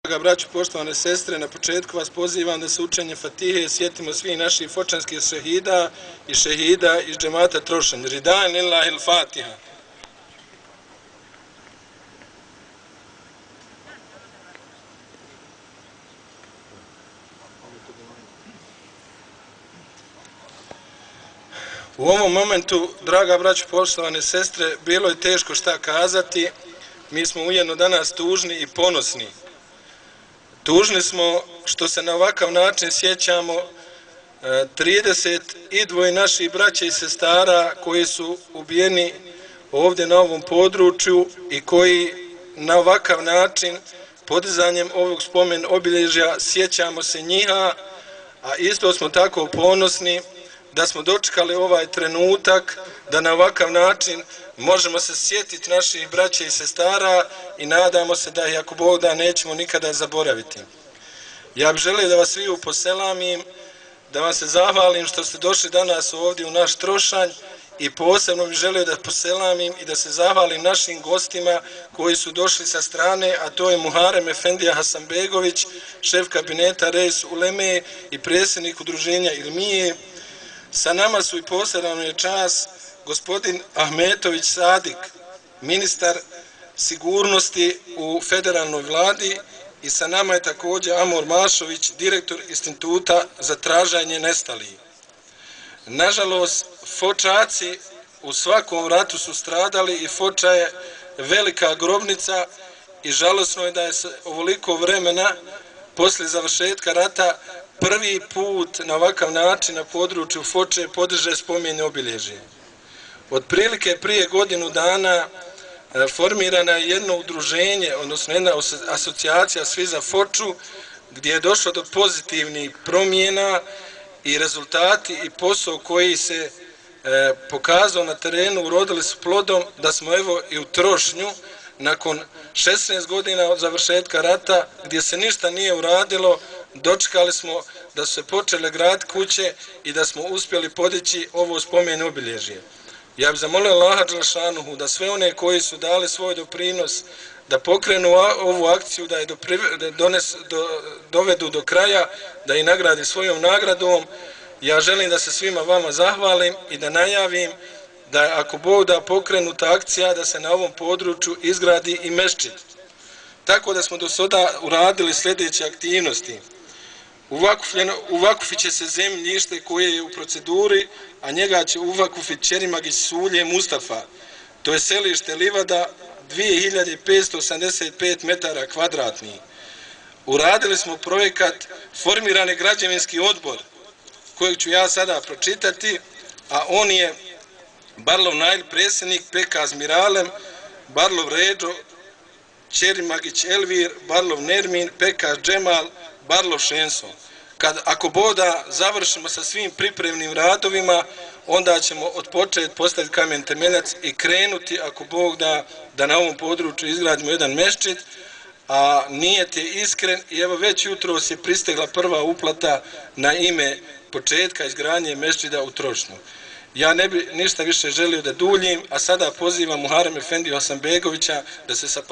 Draga braćo, poštovane sestre, na početku vas pozivam da se učenje Fatihe sjetimo svih naših fočanskih šehida i šehida iz džemata Trošanj. Ridan lillahi l-Fatiha. U ovom momentu, draga braćo, poštovane sestre, bilo je teško šta kazati. Mi smo ujedno danas tužni i ponosni. Tužni smo što se na ovakav način sjećamo 32 naših braća i sestara koji su ubijeni ovdje na ovom području i koji na ovakav način, podizanjem ovog spomen obilježja, sjećamo se njiha, a isto smo tako ponosni da smo dočekali ovaj trenutak da na ovakav način možemo se sjetiti naših braća i sestara i nadamo se da ih, ako Bog da, nećemo nikada zaboraviti. Ja bih želio da vas svi uposelamim, da vam se zahvalim što ste došli danas ovdje u naš Trošanj i posebno bih želio da poselamim i da se zahvalim našim gostima koji su došli sa strane, a to je Muharem Efendija Hasanbegović, šef kabineta Reis Uleme i predsjednik udruženja Ilmije. Sa nama su i posebno je čast gospodin Ahmetović Sadik, ministar sigurnosti u federalnoj vladi, i sa nama je također Amor Mašović, direktor instituta za traženje nestalih. Nažalost, Fočaci u svakom ratu su stradali i Foča je velika grobnica i žalosno je da je ovoliko vremena poslije završetka rata prvi put na ovakav način na području Foče podiže spomen obilježje. Otprilike prije godinu dana formirana je jedno udruženje, odnosno jedna asocijacija Svi za Foču, gdje je došlo do pozitivnih promjena i rezultati i posao koji se pokazao na terenu urodili su plodom da smo evo i u Trošnju nakon 16 godina od završetka rata gdje se ništa nije uradilo, dočekali smo da su se počele graditi kuće i da smo uspjeli podići ovo spomen obilježje. Ja bih zamolio Allaha dželešanuhu da sve one koji su dali svoj doprinos da pokrenu ovu akciju, da je dovedu do kraja, da ih nagradi svojom nagradom. Ja želim da se svima vama zahvalim i da najavim da ako Bog da pokrenuta akcija da se na ovom području izgradi i mešćid. Tako da smo do sada uradili sljedeće aktivnosti. Uvakufit će se zemljište koje je u proceduri, a njega će uvakufiti Čerimagić Sulje Mustafa. To je selište livada 2585 metara kvadratnih. Uradili smo projekat, formiran je građevinski odbor, kojeg ću ja sada pročitati, a on je Barlov Najl predsjednik, Pekaz Miralem, Barlov Ređo, Čerimagić Elvir, Barlov Nermin, Pekaz Džemal, Barlov Šenso. Ako boda završimo sa svim pripremnim radovima, onda ćemo odpočeti postaviti kamen temeljac i krenuti, ako Bog da na ovom području izgradimo jedan mešćid, a nijet je iskren i evo već jutros je pristigla prva uplata na ime početka izgradnje mešćida u Trošnju. Ja ne bi ništa više želio da duljim, a sada pozivam Muharem Efendiju Hasanbegovića da se sa